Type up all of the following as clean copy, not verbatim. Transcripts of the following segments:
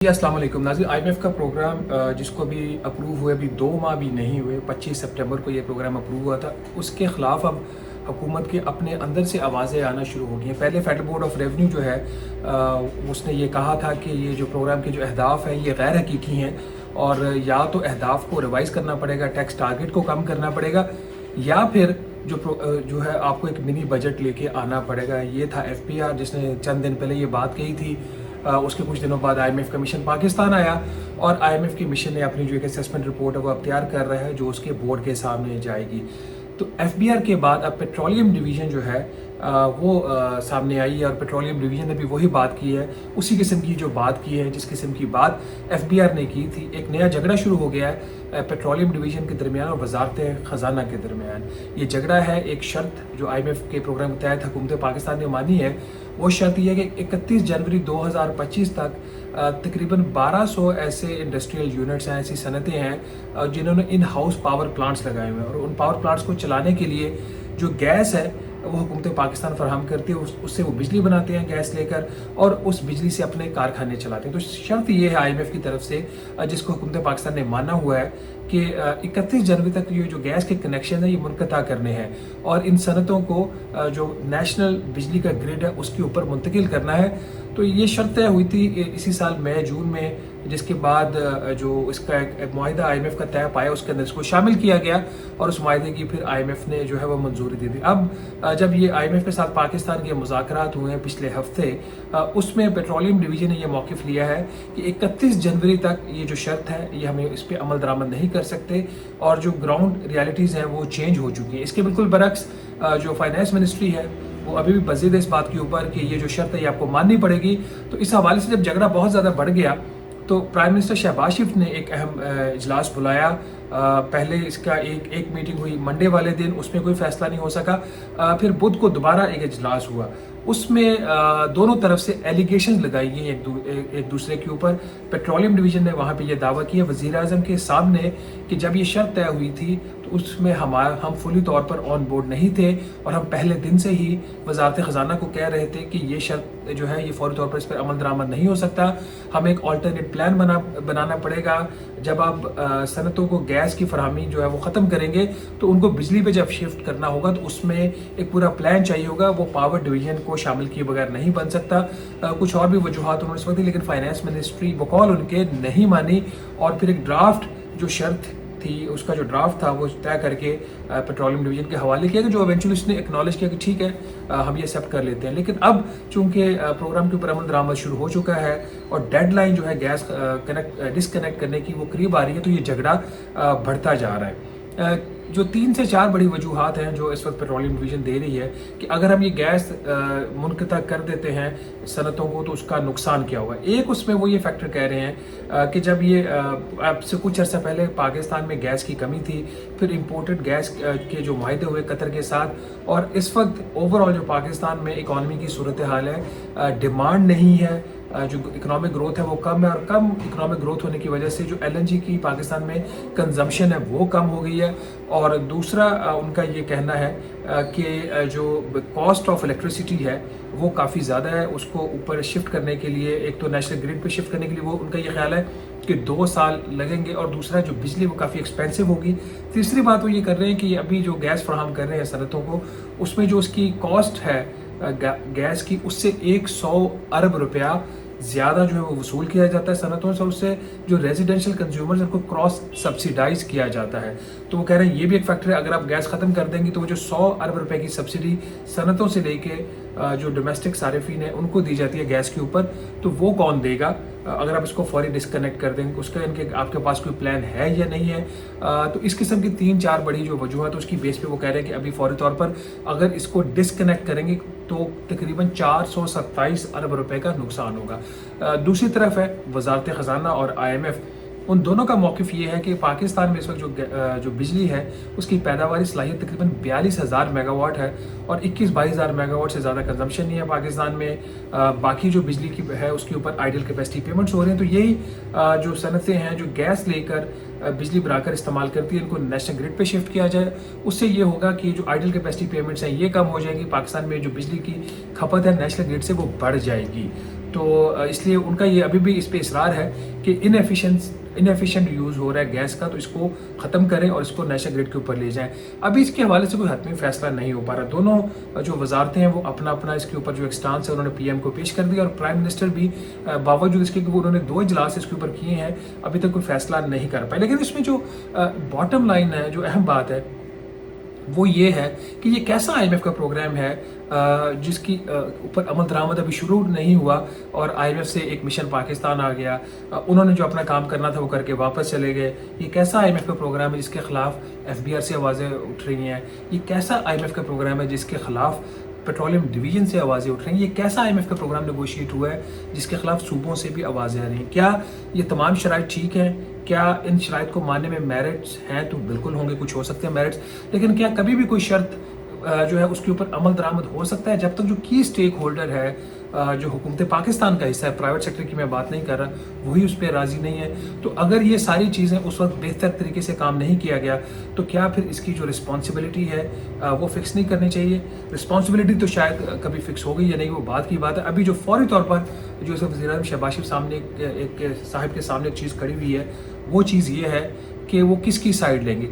जी अस्सलाम वालेकुम नाज़रीन। आईएमएफ का प्रोग्राम जिसको अभी अप्रूव हुए अभी 2 माह भी नहीं हुए, 25 सितंबर को ये प्रोग्राम अप्रूव हुआ था। उसके ख़िलाफ़ अब हुकूमत के अपने अंदर से आवाज़ें आना शुरू हो गई हैं। पहले फेडरल बोर्ड ऑफ रेवेन्यू जो है उसने ये कहा था कि ये जो प्रोग्राम के जो अहदाफ हैं ये गैर हकीकी हैं और या तो अहदाफ को रिवाइज़ करना पड़ेगा, टैक्स टारगेट को कम करना पड़ेगा, या फिर जो है आपको एक मिनी बजट लेके आना पड़ेगा। ये था एफपीआर जिसने चंद दिन पहले ये बात कही थी। उसके कुछ दिनों बाद आईएमएफ का मिशन पाकिस्तान आया और आईएमएफ की मिशन ने अपनी जो एक असेसमेंट रिपोर्ट है वो अब तैयार कर रहा है जो उसके बोर्ड के सामने जाएगी। तो एफबीआर के बाद अब पेट्रोलियम डिवीज़न जो है वो सामने आई है और पेट्रोलियम डिवीज़न ने भी वही बात की है, उसी किस्म की जो बात की है जिस किस्म की बात एफबीआर ने की थी। एक नया झगड़ा शुरू हो गया है पेट्रोलियम डिवीज़न के दरमियान और वजारत ख़जाना के दरमियान। ये झगड़ा है एक शर्त जो आईएमएफ के प्रोग्राम के तहत हुकूमत पाकिस्तान ने मानी है। वो शर्त यह है कि 31 जनवरी 2025 तक तकरीबन 1200 ऐसे इंडस्ट्रियल यूनिट्स हैं, ऐसी सनतें हैं जिन्होंने इन हाउस पावर प्लांट्स लगाए हुए हैं और उन पावर प्लांट्स को चलाने के लिए जो गैस है वो हुकूमत पाकिस्तान फराहम करती है। उससे वो बिजली बनाते हैं गैस लेकर और उस बिजली से अपने कारखाने चलाते हैं। तो शर्त ये है आईएमएफ की तरफ से जिसको हुकूमत पाकिस्तान ने माना हुआ है कि 31 जनवरी तक ये जो गैस के कनेक्शन है ये मुनक़ता करने हैं और इन सनतों को जो नेशनल बिजली का ग्रिड है उसके ऊपर मुंतकिल करना है। तो ये शर्त तय हुई थी इसी साल मई जून में, जिसके बाद जो इसका एक मुआहिदा आईएमएफ का तय पाया उसके अंदर इसको शामिल किया गया और उस मुआहिदे की फिर आईएमएफ ने जो है वो मंजूरी दी थी। अब जब ये आईएमएफ के साथ पाकिस्तान के मुज़ाकरात हुए हैं पिछले हफ्ते, उसमें पेट्रोलियम डिवीज़न ने यह मौक़िफ़ लिया है कि 31 जनवरी तक ये जो शर्त है ये हमें इस पर अमल दरामद नहीं कर सकते और जो ग्राउंड रियलिटीज़ हैं वो चेंज हो चुकी हैं। इसके बिल्कुल बरक्स जो फाइनेंस मिनिस्ट्री है वो अभी भी बज़ीद है इस बात के ऊपर कि ये जो शर्त है ये आपको माननी पड़ेगी। तो इस हवाले से जब झगड़ा बहुत ज़्यादा बढ़ गया तो प्राइम मिनिस्टर शहबाज शरीफ ने एक अहम इजलास बुलाया। पहले इसका एक मीटिंग हुई मंडे वाले दिन, उसमें कोई फैसला नहीं हो सका। फिर बुध को दोबारा एक इजलास हुआ, उसमें दोनों तरफ से एलिगेशन लगाई गई एक दूसरे के ऊपर। पेट्रोलियम डिवीज़न ने वहाँ पे ये दावा किया वज़ीर आज़म के सामने कि जब ये शर्त तय हुई थी तो उसमें हम फुली तौर पर ऑन बोर्ड नहीं थे और हम पहले दिन से ही वजारत ख़जाना को कह रहे थे कि ये शर्त जो है ये फौरी तौर पर इस पर अमल दरामद नहीं हो सकता, हमें एक ऑल्टरनेट प्लान बनाना पड़ेगा। जब आप सनतों को गैस की फरहमी जो है वो ख़त्म करेंगे तो उनको बिजली पे जब शिफ्ट करना होगा तो उसमें एक पूरा प्लान चाहिए होगा, वो पावर डिवीज़न को शामिल किए बगैर नहीं बन सकता। कुछ और भी वजूहात उन्होंने इस वक्त दी, लेकिन फाइनेंस मिनिस्ट्री बकौल उनके नहीं मानी और फिर एक ड्राफ्ट जो शर्त थी उसका जो ड्राफ्ट था वो तय करके पेट्रोलियम डिवीज़न के हवाले किया कि जो इवेंचुअली उसने एक्नॉलेज किया कि ठीक है हम ये एक्सेप्ट कर लेते हैं। लेकिन अब चूंकि प्रोग्राम के ऊपर अमल दरामद शुरू हो चुका है और डेडलाइन जो है गैस डिसकनेक्ट करने की वो करीब आ रही है, तो ये झगड़ा बढ़ता जा रहा है। जो 3 से 4 बड़ी वजूहात हैं जो इस वक्त पेट्रोलियम डिवीज़न दे रही है कि अगर हम ये गैस मुनक़ता कर देते हैं सनतों को तो उसका नुकसान क्या होगा। एक उसमें वो ये फैक्टर कह रहे हैं कि जब ये अब से कुछ अर्सा पहले पाकिस्तान में गैस की कमी थी, फिर इंपोर्टेड गैस के जो मुआहदे हुए कतर के साथ, और इस वक्त ओवरऑल जो पाकिस्तान में इकॉनमी की सूरत हाल है, डिमांड नहीं है, जो इकोनॉमिक ग्रोथ है वो कम है और कम इकोनॉमिक ग्रोथ होने की वजह से जो एलएनजी की पाकिस्तान में कंजम्पशन है वो कम हो गई है। और दूसरा उनका ये कहना है कि जो कॉस्ट ऑफ इलेक्ट्रिसिटी है वो काफ़ी ज़्यादा है, उसको ऊपर शिफ्ट करने के लिए एक तो नेशनल ग्रिड पे शिफ्ट करने के लिए वो उनका ये ख्याल है कि 2 साल लगेंगे, और दूसरा जो बिजली वो काफ़ी एक्सपेंसिव होगी। तीसरी बात वो ये कर रहे हैं कि अभी जो गैस फराहम कर रहे हैं सनतों को उसमें जो उसकी कॉस्ट है गैस की उससे 100 अरब रुपया ज़्यादा जो है वो वसूल किया जाता है सनतों से, और उससे जो रेजिडेंशियल कंज्यूमर्स उनको क्रॉस सब्सिडाइज किया जाता है। तो वो कह रहे हैं ये भी एक फैक्टर है, अगर आप गैस ख़त्म कर देंगे तो वो जो 100 अरब रुपए की सब्सिडी सनतों से लेके जो डोमेस्टिक सारिफीन है उनको दी जाती है गैस के ऊपर, तो वो कौन देगा अगर आप इसको फौरी डिस्कनेक्ट कर देंगे, उसका इनके आपके पास कोई प्लान है या नहीं है। तो इस किस्म की 3-4 बड़ी जो वजूहत है उसकी बेस पे वो कह रहे हैं कि अभी फौरी तौर पर अगर इसको डिस्कनेक्ट करेंगे तो तकरीबन 427 अरब रुपए का नुकसान होगा। दूसरी तरफ है वजारत ख़जाना और आईएमएफ, उन दोनों का मौक़िफ़ ये है कि पाकिस्तान में इस वक्त जो बिजली है उसकी पैदावारी सलाहियत तकरीबन 42,000 मेगावाट है और 21-22,000 मेगावाट से ज़्यादा कंजम्पशन नहीं है पाकिस्तान में। बाकी जो बिजली की है उसके ऊपर आइडियल कैपेसिटी पेमेंट्स हो रहे हैं। तो यही जो सनतें हैं जो गैस लेकर बिजली बनाकर इस्तेमाल करती है इनको नेशनल ग्रिड पे शिफ्ट किया जाए, उससे ये होगा कि जो आइडियल कैपेसिटी पेमेंट्स हैं ये कम हो जाएगी, पाकिस्तान में जो बिजली की खपत है नेशनल ग्रिड से वो बढ़ जाएगी। تو اس لیے ان کا یہ ابھی بھی اس پہ اصرار ہے کہ انیفیشینٹ یوز ہو رہا ہے گیس کا، تو اس کو ختم کریں اور اس کو نیشنل گرڈ کے اوپر لے جائیں. ابھی اس کے حوالے سے کوئی حتمی فیصلہ نہیں ہو پا رہا. دونوں جو وزارتیں ہیں وہ اپنا اپنا اس کے اوپر جو ایک سٹانس ہے انہوں نے پی ایم کو پیش کر دیا، اور پرائم منسٹر بھی باوجود اس کے کہ انہوں نے 2 اجلاس اس کے اوپر کیے ہیں ابھی تک کوئی فیصلہ نہیں کر پائے. لیکن اس میں جو باٹم لائن ہے، جو اہم بات ہے وہ یہ ہے کہ یہ کیسا آئی ایم ایف کا پروگرام ہے جس کی اوپر عمل درآمد ابھی شروع نہیں ہوا، اور آئی ایم ایف سے ایک مشن پاکستان آ گیا، انہوں نے جو اپنا کام کرنا تھا وہ کر کے واپس چلے گئے. یہ کیسا آئی ایم ایف کا پروگرام ہے جس کے خلاف ایف بی آر سے آوازیں اٹھ رہی ہیں؟ یہ کیسا آئی ایم ایف کا پروگرام ہے جس کے خلاف پیٹرولیم ڈویژن سے آوازیں اٹھ رہی ہیں؟ یہ کیسا آئی ایم ایف کا پروگرام نیگوشیٹ ہوا ہے جس کے خلاف صوبوں سے بھی آوازیں آ رہی ہیں؟ کیا یہ تمام شرائط ٹھیک ہیں؟ کیا ان شرائط کو ماننے میں میرٹس ہیں؟ تو بالکل ہوں گے، کچھ ہو سکتے ہیں میرٹس، لیکن کیا کبھی بھی کوئی شرط جو ہے اس کے اوپر عمل درآمد ہو سکتا ہے جب تک جو کی اسٹیک ہولڈر ہے جو حکومت پاکستان کا حصہ ہے، پرائیویٹ سیکٹر کی میں بات نہیں کر رہا، وہی اس پہ راضی نہیں ہے؟ تو اگر یہ ساری چیزیں اس وقت بہتر طریقے سے کام نہیں کیا گیا تو کیا پھر اس کی جو رسپانسبلٹی ہے وہ فکس نہیں کرنی چاہیے؟ رسپانسبلٹی تو شاید کبھی فکس ہو گئی یا نہیں، وہ بات کی بات ہے. ابھی جو فوری طور پر جو وزیر اعظم شہباز شریف سامنے ایک صاحب کے سامنے ایک چیز کھڑی ہوئی ہے، وہ چیز یہ ہے کہ وہ کس کی سائڈ لیں گے.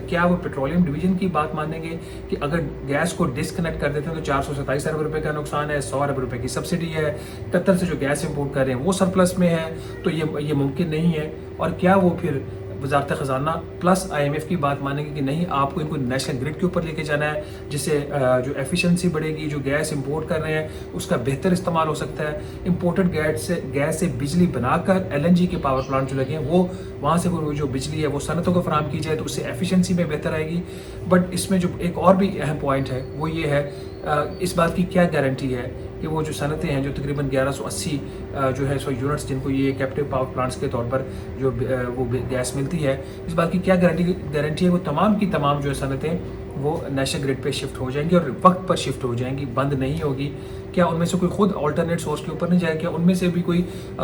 کیا وہ پیٹرولیم ڈویژن کی بات مانیں گے کہ اگر گیس کو ڈسکنیکٹ کر دیتے ہیں تو 427 ارب روپے کا نقصان ہے، 100 ارب روپے کی سبسڈی ہے، قطر سے جو گیس امپورٹ کر رہے ہیں وہ سرپلس میں ہے، تو یہ ممکن نہیں ہے؟ اور کیا وہ پھر وزارت خزانہ پلس آئی ایم ایف کی بات مانیں گے کہ نہیں، آپ کو ان کو نیشنل گرڈ کے اوپر لے کے جانا ہے جس سے جو ایفیشنسی بڑھے گی، جو گیس امپورٹ کر رہے ہیں اس کا بہتر استعمال ہو سکتا ہے، امپورٹڈ گیس سے بجلی بنا کر ایل این جی کے پاور پلانٹ جو لگے ہیں وہ وہاں سے وہ جو بجلی ہے وہ صنعتوں کو فراہم کی جائے تو اس سے ایفیشنسی میں بہتر آئے گی. بٹ اس میں جو ایک اور بھی اہم پوائنٹ ہے وہ یہ ہے، اس بات کی کیا گارنٹی ہے کہ وہ جو صنعتیں ہیں جو تقریباً 1180 جو ہے سو یونٹس جن کو یہ کیپٹیو پاور پلانٹس کے طور پر جو وہ گیس ملتی ہے، اس بات کی کیا گارنٹی ہے وہ تمام کی تمام جو ہے صنعتیں وہ نیشنل گرڈ پہ شفٹ ہو جائیں گی اور وقت پر شفٹ ہو جائیں گی، بند نہیں ہوگی؟ کیا ان میں سے کوئی خود آلٹرنیٹ سورس کے اوپر نہیں جائے گا؟ کیا ان میں سے بھی کوئی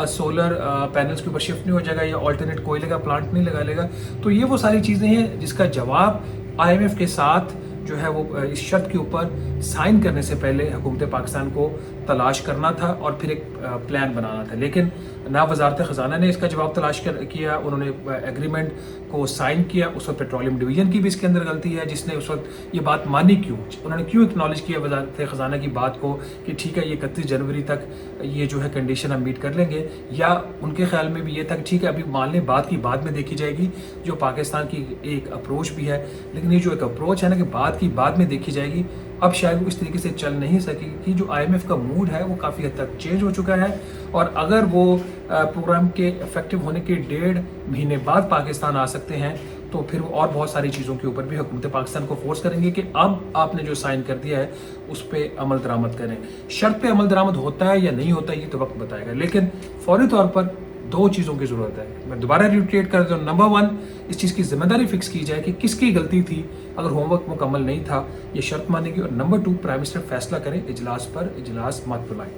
سولر پینلز کے اوپر شفٹ نہیں ہو جائے گا یا آلٹرنیٹ کوئلے کا پلانٹ نہیں لگا لے گا؟ تو یہ وہ ساری چیزیں ہیں جس کا جواب آئی ایم ایف کے ساتھ جو ہے وہ اس شرط کے اوپر سائن کرنے سے پہلے حکومت پاکستان کو تلاش کرنا تھا اور پھر ایک پلان بنانا تھا. لیکن نہ وزارت خزانہ نے اس کا جواب تلاش کیا، انہوں نے ایگریمنٹ کو سائن کیا. اس وقت پیٹرولیم ڈویژن کی بھی اس کے اندر غلطی ہے جس نے اس وقت یہ بات مانی کیوں، انہوں نے کیوں اکنالج کیا وزارت خزانہ کی بات کو کہ ٹھیک ہے یہ 31 جنوری تک یہ جو ہے کنڈیشن ہم میٹ کر لیں گے، یا ان کے خیال میں بھی یہ تھا کہ ٹھیک ہے ابھی مان لیں بات کی بعد میں دیکھی جائے گی، جو پاکستان کی ایک اپروچ بھی ہے. لیکن یہ جو ایک اپروچ ہے نا کہ بات کی بعد میں دیکھی جائے گی، اب شاید وہ اس طریقے سے چل نہیں سکے گی. جو آئی ایم ایف کا موڈ ہے وہ کافی حد تک چینج ہو چکا ہے، اور اگر وہ پروگرام کے افیکٹو ہونے کے 1.5 مہینے بعد پاکستان آ سکتے ہیں تو پھر وہ اور بہت ساری چیزوں کے اوپر بھی حکومت پاکستان کو فورس کریں گے کہ اب آپ نے جو سائن کر دیا ہے اس پہ عمل درآمد کریں. شرط پہ عمل درآمد ہوتا ہے یا نہیں ہوتا ہے یہ تو وقت بتائے گا، لیکن فوری طور پر 2 چیزوں کی ضرورت ہے. میں دوبارہ ریپیٹ کر دیتا ہوں، نمبر 1 اس چیز کی ذمہ داری فکس کی جائے کہ کس کی غلطی تھی اگر ہوم ورک مکمل نہیں تھا، یہ شرط مانے گی. اور نمبر 2 پرائم منسٹر فیصلہ کریں، اجلاس پر اجلاس مت بلائیں.